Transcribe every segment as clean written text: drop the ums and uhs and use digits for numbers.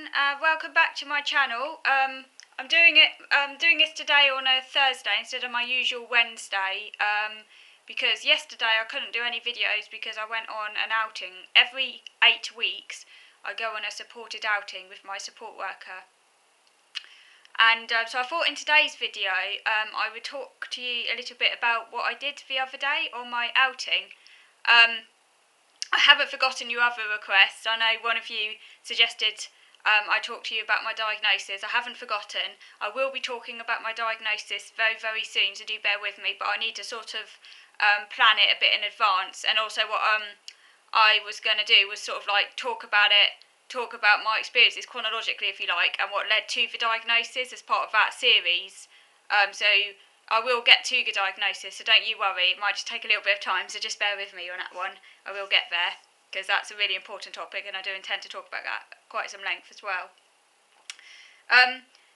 everyone, welcome back to my channel. I'm doing this today on a Thursday instead of my usual Wednesday, because yesterday I couldn't do any videos because I went on an outing. Every 8 weeks I go on a supported outing with my support worker. And so I thought in today's video I would talk to you a little bit about what I did the other day on my outing. I haven't forgotten your other requests. I know one of you suggested I talk to you about my diagnosis. I haven't forgotten. I will be talking about my diagnosis very, very soon, so do bear with me, but I need to sort of plan it a bit in advance. And also what I was going to do was sort of like talk about my experiences chronologically, if you like, and what led to the diagnosis as part of that series. So I will get to the diagnosis, so don't you worry. It might just take a little bit of time, so just bear with me on that one. I will get there, because that's a really important topic, and I do intend to talk about that quite some length as well.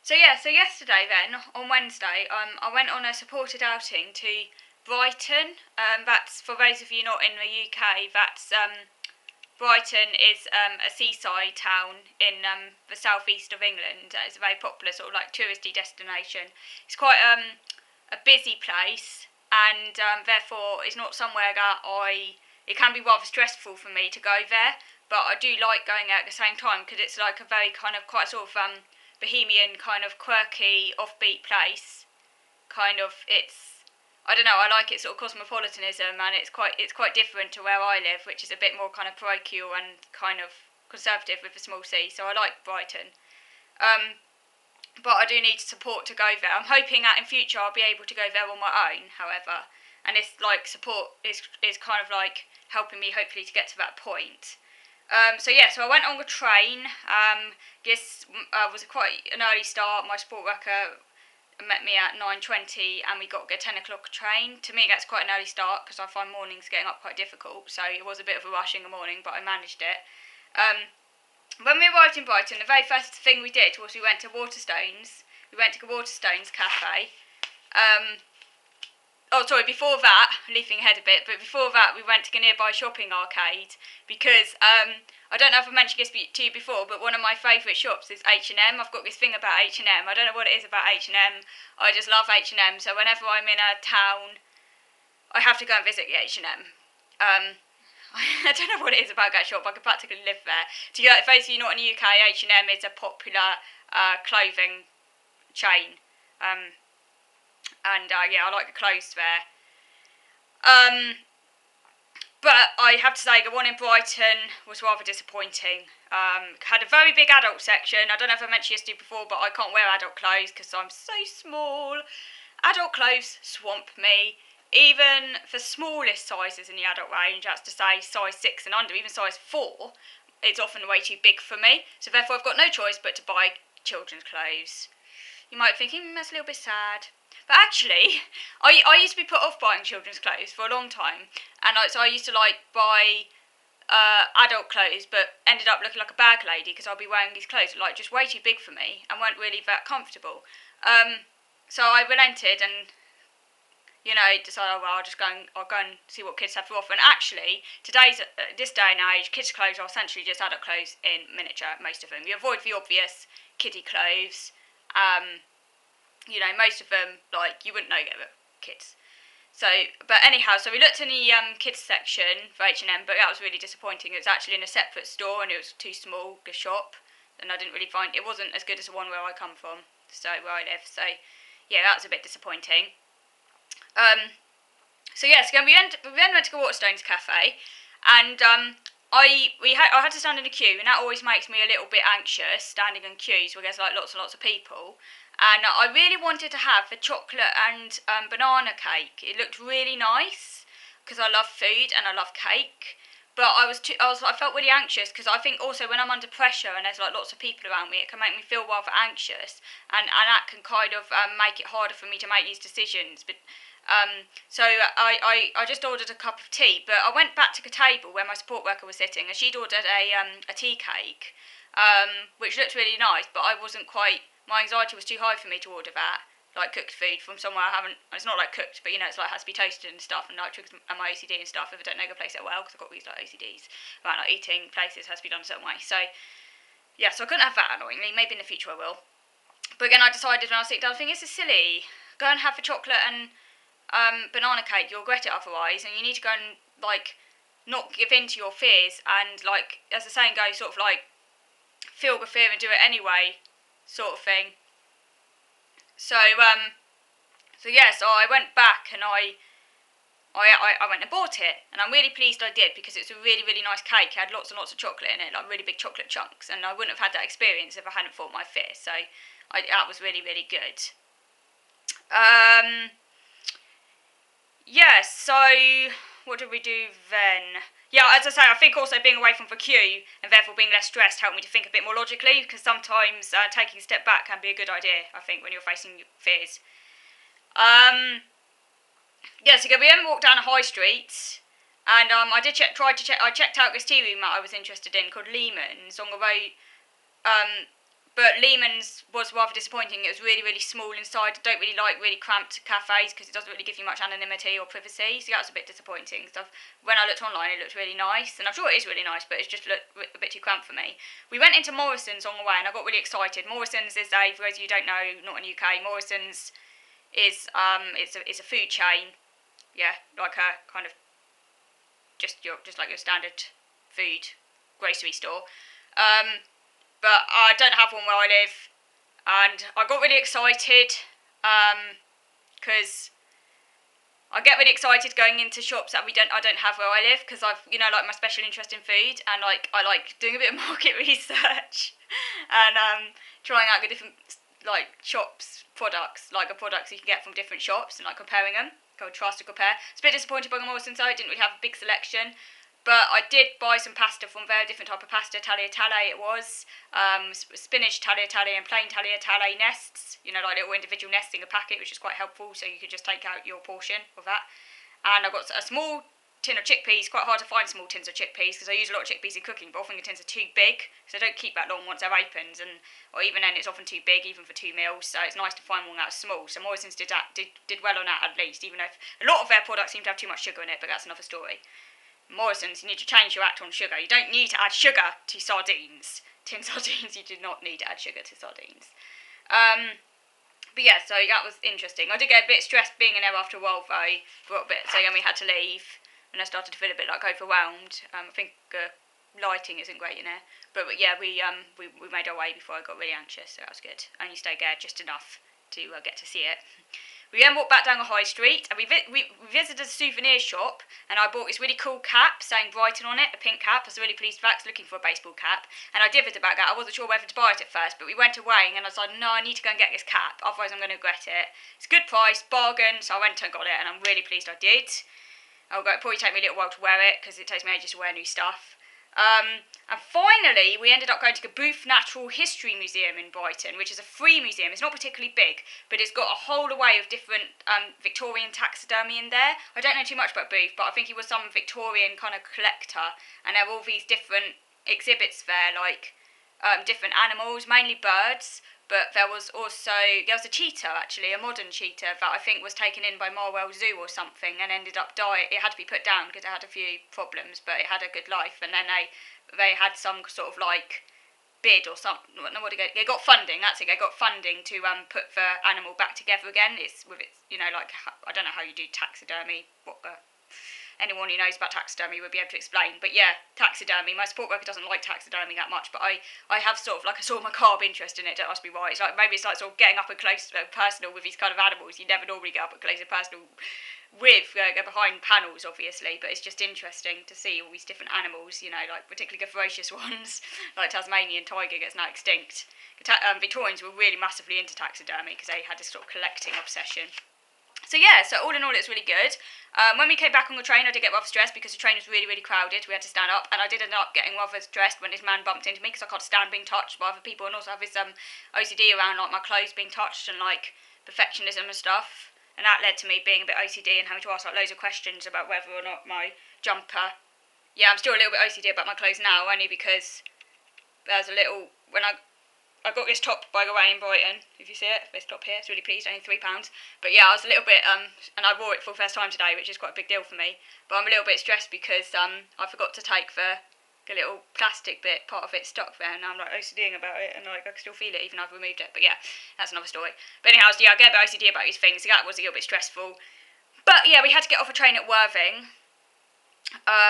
So yesterday then, on Wednesday, I went on a supported outing to Brighton. That's, for those of you not in the UK, that's Brighton is a seaside town in the southeast of England. It's a very popular sort of like touristy destination. It's quite a busy place, and therefore it's not somewhere that it can be rather stressful for me to go there, but I do like going there at the same time because it's like a very kind of quite sort of bohemian, kind of quirky, offbeat place. I don't know, I like it sort of cosmopolitanism, and it's quite different to where I live, which is a bit more kind of parochial and kind of conservative with a small c, so I like Brighton. But I do need support to go there. I'm hoping that in future I'll be able to go there on my own, however, and this like support is kind of like helping me hopefully to get to that point. So I went on the train. This was quite an early start. My support worker met me at 9:20 and we got a 10 o'clock train. To me that's quite an early start because I find mornings getting up quite difficult, so it was a bit of a rush in the morning, but I managed it. When we arrived in Brighton, the very first thing we did was we went to Waterstones. We went to the Waterstones cafe. Before that, leaping ahead a bit, but before that we went to the nearby shopping arcade because I don't know if I mentioned this to you before, but one of my favourite shops is H&M. I've got this thing about H&M. I don't know what it is about H&M. I just love H&M, so whenever I'm in a town, I have to go and visit the H&M. I don't know what it is about that shop. I could practically live there. For those of you not in the UK, H&M is a popular clothing chain. I like the clothes there. But I have to say, the one in Brighton was rather disappointing. Had a very big adult section. I don't know if I mentioned this to you before, but I can't wear adult clothes because I'm so small. Adult clothes swamp me. Even the smallest sizes in the adult range, that's to say size 6 and under, even size 4, it's often way too big for me. So therefore I've got no choice but to buy children's clothes. You might be thinking, that's a little bit sad. But actually, I used to be put off buying children's clothes for a long time. And so I used to buy adult clothes, but ended up looking like a bag lady because I'll be wearing these clothes that just way too big for me and weren't really that comfortable. So I relented and decided, I'll go and see what kids have to offer. And actually, this day and age, kids' clothes are essentially just adult clothes in miniature, most of them. You avoid the obvious kiddie clothes. Most of them, you wouldn't know they're kids. But anyhow, we looked in the kids section for H&M, but that was really disappointing. It was actually in a separate store, and it was too small, the shop, and I didn't really find, it wasn't as good as the one where I come from, where I live. So, yeah, that was a bit disappointing. We then went to the Waterstones cafe, and I had to stand in a queue, and that always makes me a little bit anxious, standing in queues where there's lots and lots of people. And I really wanted to have the chocolate and banana cake. It looked really nice because I love food and I love cake. But I felt really anxious because I think also when I'm under pressure and there's lots of people around me, it can make me feel rather anxious, and that can kind of make it harder for me to make these decisions. But I just ordered a cup of tea, but I went back to the table where my support worker was sitting, and she'd ordered a tea cake, which looked really nice, but my anxiety was too high for me to order that, cooked food from somewhere it's not cooked, but it's has to be toasted and stuff, and and my OCD and stuff, if I don't know the place that well, because I've got these OCDs, eating places has to be done a certain way, so yeah, so I couldn't have that, annoyingly. Maybe in the future I will. But again, I decided when I was sitting down, I think this is silly. Go and have the chocolate and banana cake. You'll regret it otherwise, and you need to go and like not give in to your fears and like, as the saying goes, sort of like feel the fear and do it anyway, sort of thing. So so I went back and I went and bought it, and I'm really pleased I did, because it's a really, really nice cake. It had lots and lots of chocolate in it, like really big chocolate chunks, and I wouldn't have had that experience if I hadn't fought my fear. So that was really, really good. So what did we do then? Yeah, as I say, I think also being away from the queue and therefore being less stressed helped me to think a bit more logically, because sometimes taking a step back can be a good idea, I think, when you're facing fears. So we then walked down a high street, and I checked out this tea room that I was interested in called Lehman's on the road. But Lehman's was rather disappointing. It was really, really small inside. I don't really like really cramped cafes because it doesn't really give you much anonymity or privacy, so that was a bit disappointing. When I looked online, it looked really nice, and I'm sure it is really nice, but it's just looked a bit too cramped for me. We went into Morrisons on the way, and I got really excited. Morrisons is for those of you who don't know, not in the UK, Morrisons is it's a food chain, like a kind of just like your standard food grocery store. But I don't have one where I live, and I got really excited because I get really excited going into shops that I don't have where I live, because I've like my special interest in food, and like I like doing a bit of market research and trying out the different like shops products, like the products you can get from different shops, and like comparing them. Called Trust to Compare. It's a bit disappointed by the Morrisons, so I didn't really have a big selection. But I did buy some pasta from very different type of pasta. Tagliatelle it was. Spinach tagliatelle and plain tagliatelle nests. Like little individual nests in a packet, which is quite helpful. So you could just take out your portion of that. And I got a small tin of chickpeas. Quite hard to find small tins of chickpeas because I use a lot of chickpeas in cooking. But often the tins are too big, so they don't keep that long once they're opened. Or even then, it's often too big, even for 2 meals. So it's nice to find one that's small. So Morrisons did well on that at least. Even though a lot of their products seem to have too much sugar in it, but that's another story. Morrisons, you need to change your act on sugar. You don't need to add sugar to sardines. Tin sardines, you do not need to add sugar to sardines. So that was interesting. I did get a bit stressed being in there after a while, though. So then we had to leave, and I started to feel a bit like overwhelmed. I think lighting isn't great in there. But we made our way before I got really anxious, so that was good. Only stayed there just enough to get to see it. We then walked back down the high street, and we visited a souvenir shop, and I bought this really cool cap saying Brighton on it, a pink cap. I was really pleased with that, looking for a baseball cap, and I dithered about that. I wasn't sure whether to buy it at first, but we went away, and I decided, no, I need to go and get this cap, otherwise I'm going to regret it. It's a good price, bargain, so I went and got it, and I'm really pleased I did. It'll probably take me a little while to wear it, because it takes me ages to wear new stuff. And finally, we ended up going to the Booth Natural History Museum in Brighton, which is a free museum. It's not particularly big, but it's got a whole array of different Victorian taxidermy in there. I don't know too much about Booth, but I think he was some Victorian kind of collector, and there were all these different exhibits there, like different animals, mainly birds. But there was a cheetah, actually, a modern cheetah that I think was taken in by Marwell Zoo or something and ended up dying. It had to be put down because it had a few problems, but it had a good life. And then they had some sort of like bid or something. They got funding. That's it. They got funding to put the animal back together again. It's with its, like, I don't know how you do taxidermy. Anyone who knows about taxidermy would be able to explain. But yeah, taxidermy. My support worker doesn't like taxidermy that much, but I have sort of like a sort of macabre interest in it. Don't ask me why. It's like maybe it's like sort of getting up and close, personal with these kind of animals. You never normally get up and close and personal with. Go behind panels, obviously, but it's just interesting to see all these different animals. Like particularly the ferocious ones, like Tasmanian tiger gets now extinct. Victorians were really massively into taxidermy because they had this sort of collecting obsession. So all in all, it's really good. When we came back on the train, I did get rather stressed because the train was really, really crowded. We had to stand up, and I did end up getting rather stressed when this man bumped into me because I can't stand being touched by other people, and also have this OCD around like my clothes being touched and like perfectionism and stuff. And that led to me being a bit OCD and having to ask like loads of questions about whether or not my jumper. Yeah, I'm still a little bit OCD about my clothes now, only because there's a little I got this top, by the way, in Brighton, if you see it, this top here, it's really pleased, only £3. But yeah, I was a little bit, and I wore it for the first time today, which is quite a big deal for me, but I'm a little bit stressed because I forgot to take the a little plastic bit, part of it stuck there, and I'm like OCDing about it, and like I can still feel it even though I've removed it. But yeah, that's another story. But anyhow, so yeah, I get a bit OCD about these things. So that was a little bit stressful. But yeah, we had to get off a train at Worthing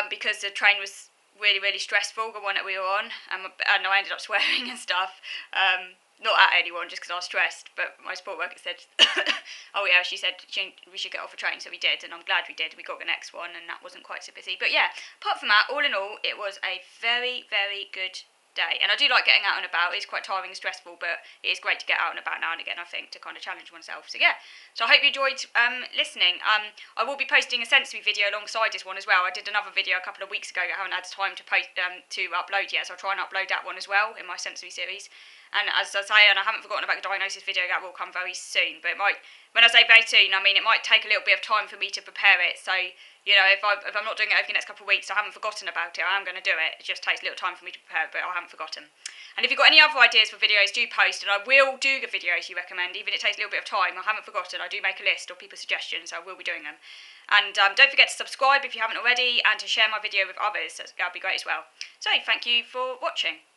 because the train was really stressful, the one that we were on, and I ended up swearing and stuff. Not at anyone, just because I was stressed, but my support worker said, oh yeah, she said we should get off a train, so we did, and I'm glad we did. We got the next one, and that wasn't quite so busy. But yeah, apart from that, all in all, it was a very good day. And I do like getting out and about. It's quite tiring and stressful, but it is great to get out and about now and again, I think, to kind of challenge oneself. So yeah, so I hope you enjoyed listening. I will be posting a sensory video alongside this one as well. I did another video a couple of weeks ago that I haven't had time to post to upload yet, so I'll try and upload that one as well in my sensory series. And as I say, and I haven't forgotten about the diagnosis video, that will come very soon. But it might, when I say very soon, I mean it might take a little bit of time for me to prepare it. So, you know, if I'm not doing it over the next couple of weeks, I haven't forgotten about it. I am going to do it. It just takes a little time for me to prepare, but I haven't forgotten. And if you've got any other ideas for videos, do post, and I will do the videos you recommend, even if it takes a little bit of time. I haven't forgotten. I do make a list of people's suggestions, so I will be doing them. And don't forget to subscribe if you haven't already, and to share my video with others. That'd be great as well. So, thank you for watching.